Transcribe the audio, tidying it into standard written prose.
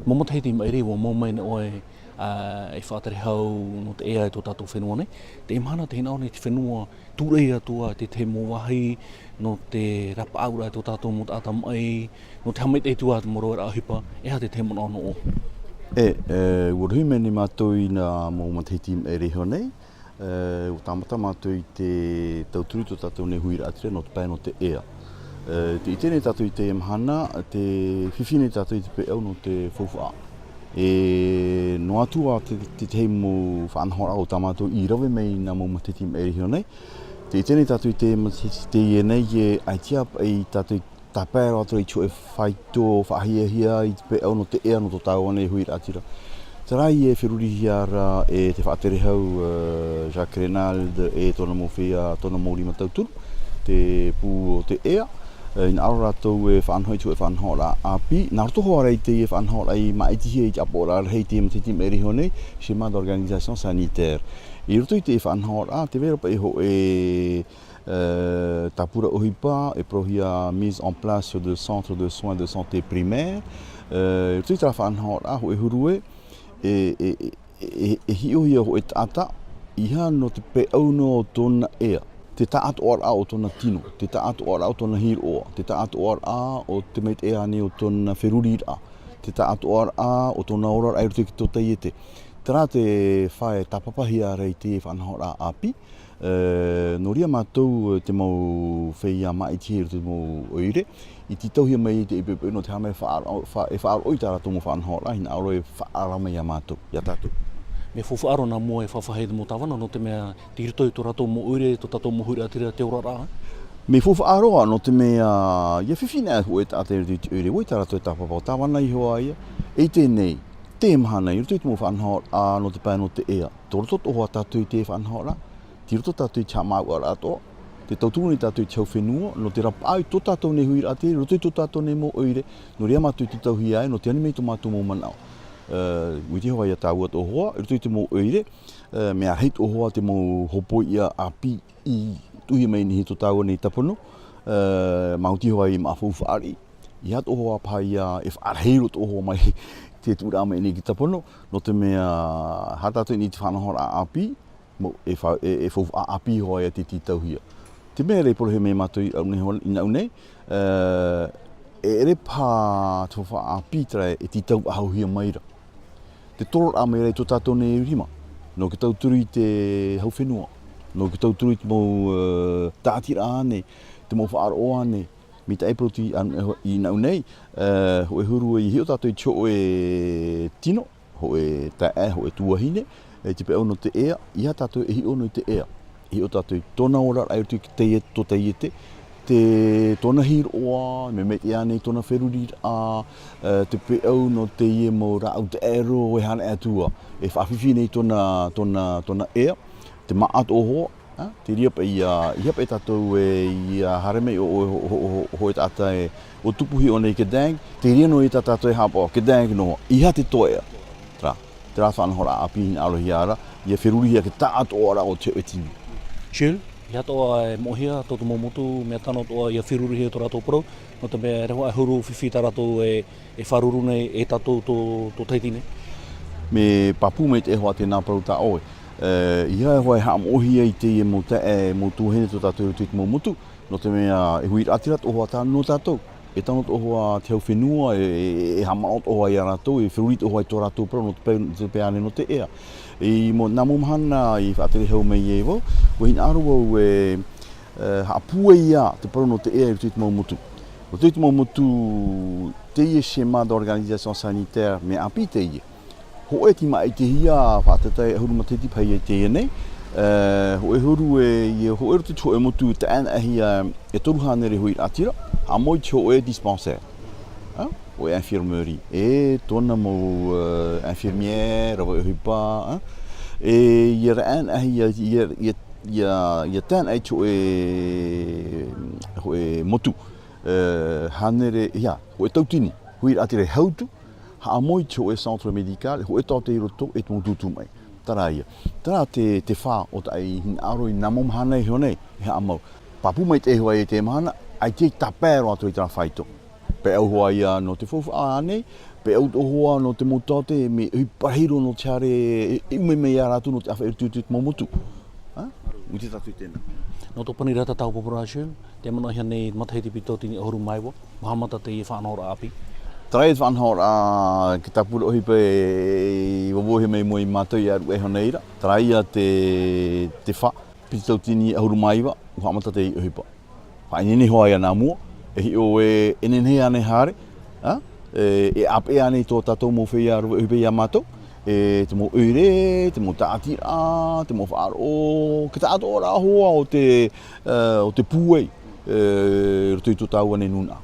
Momo te hiti mai rewa mo mai na oe e whātare hau no te ea e tō tātou whenua nei. Te imahana te hina nei te whenua tūrei atua te te mowahi, no te rapa aura e tō tātou mo tāta mai, no te hamait e tua te moro e rahipa, e ha te te mona ono o. Urahui me ni mātou i nā mo te hiti mai rewa nei, o tāmata mātou i te tauturu tō tātou nei hui rātire no te pai no te ea. Te ite nei tātou i te imahana, te whiwhi nei tātou i te pe au no te whauwha. No atua te hei mo whanhora o tā mātou i rawe mei nā mo matiti me eri nei. Te ite nei tātou i te i nei e aitia i tātou i tāpēra atura i tio e whaito, whahiahia i te pe au no te ea no tō tāua nei hui rātira. Te rai e whiruri hiara e te whaatere hau Jacques Renald e tōna mowhia, tōna mōri matauturu, te pū o te ea. In aro rātou e whanhoi tu e whanhora api. Nā rotoho arei te e whanhora i maitihi e apora hei te matiti me riho nei, Schéma d'organisation sanitaire. I roto i te e whanhora, te vera pa e ho e tapura ohipa e prohia mise en place de centre de soins de santé primaire. Roto i te whanhora ho e hurue e hiohia ho e tata iha no te pe auno o tōna ea. Te taatu ora o tōna tino, te taatu ora o tōna hiroa, te taatu ora o te meit ea ni o tōna wherurira, te taatu ora o tōna ora ai rutu ki tō teiete. Tērā te whae tapapahi a rei te whanahora api, no ria mātou te mau whea maiti rutu mau oire, i ti tauhia mai te ipepe no te hame e whaaro oitara tō mo whanahora, hina auro e whaara mai a mātou, ia tātou. Me whawhaaro nā mua e whawhahei mo tāwana no te mea tirito i tō rato mo uire, tō tātou mo huri atira te ora rā? Me whawhaaroa no te mea ia whiwhina e hoi tātere te uire, oi tā rato e tāpapau tāwana i hoa ia. E tēnei, te mahana i roto i te mo whanhora no te pai no te ea. Tō roto tohoa tātou i te whanhora, ti roto tātou i tia mau ara atoa, te tauturu ni tātou i tiau whenua, no te rapa ai tō tātou nei hui atire, roto i tō tātou nei mo uire, no rea mātou i te tauhi ai, no te animei tō mātou mo manao. Witi hoa ia tāua tō hoa, i roto i te mo oire, mea heit o hoa te mo hopo ia api i tuhi mai ni hito tāua nei tapono, mauti hoa i mawhau whaari, i hat o hoa pai e whaarheiro tō hoa mai te tūra mai ni ki tapono, no te mea hatato i ni te whanahora api, e whau api hoa ia te titauhia. Te mea rei porohe me mātou i au nei, e ere pā te whawha api trai e titau ahauhia maira. Te toro a mai rei tō tātou nei urima, no ki tauturu i te hauwhenua, no ki tauturu i te mau tātira ane, te mau whaaro ane, mi te eproti i nau nei, ho e huru i hio tātou i tio e tino, ho e tae, ho e tuahine, e te pe au no te ea, iha tātou e hio no i te ea. Hio tātou i tōna ora ai utu ki te tō teiete, te tōna hiroa, me mei ea nei tōna wherurira, te pe au no te ie mo rau te ero e hana ea tua, e whawhiwhi nei tōna ea, te maat o hoa, te riapa i hapa e tātou i haremei o e tāta e o tupuhi o nei ke dang, te riano i tātou e hapa o ke dang no, iha te tō ea, te rā whanahora api hina arohi ara, ia wherurihia ke tātou ora o te etini. Jill? Ia toa e mohia, tōtu mō motu, mea tano toa ia whiruru hea tō rātou porau, no te mea reho ai huru whiwhi tā rātou e wharuru nei e tātou tō teiti nei. Me papu mei te hoa te nā parau tā oe. Ia e hoa e haam ohia i te e mo te e mo tūhene tō tātou i te mō motu, no te mea e hui rātirat o hoa tā no tātou. E tano tō hoa te hau whenua, e hamaot o hoa i a rātou, e whirurit o hoa i tō rātou parau, no te peane no te ea. I mo nā momhana i whaatere hau mei e wau, o hina aru au e haapua ia te parau no te ea i rutu i te mau motu. Rutu i te mau motu te ie Schéma d'organisation sanitaire me api te ie. Ho e ti mai te hia whaatatai huru matiti pai e te ie nei, ho e huru ho e rutu tō e motu te ana ahia e toruhanere hui atira, a moi te ho e dispensaire. O e infirmerie, e tōna mō infirmière, o e hupa, e ia raan ahi ia tān ai tō e motu, hanere, ia, ho e tautini, hui atire hautu, ha amoi tō e centre médical, ho e tāte i roto e tō tutu mai. Tara ia, tara te whā o tai hina aro i namom hana i honei, he amau. Papu mai te hoa e te mahana, ai te tapēro atu i tara whaito. pe au hoa ia no te fofu ane, pe au to hoa no te motate me ui pahiro no te are i me me ara tu no te awha tu momotu. Mu te tatu tēnā. No tō pani rata tau population, te mana hia nei matahiti pito tini ohoru maiwa, mahamata te i whanahora api. Tarai e whanahora ki ta pura ohi pe wawohe mei mo i mātou i aru e honeira. Tarai a te wha, piti tau tini ohoru maiwa, uhamata te i ohi pa. Whainene hoa ia nā mua, e hi o e enenhe ane haere, e ape ane tō tātou mō whea aru ohi pe ia mātou. Te mō oire, te mō tātira, te mō whaaro, ki tā ato ora hoa o te pūei, roto i tō tāua ne nuna.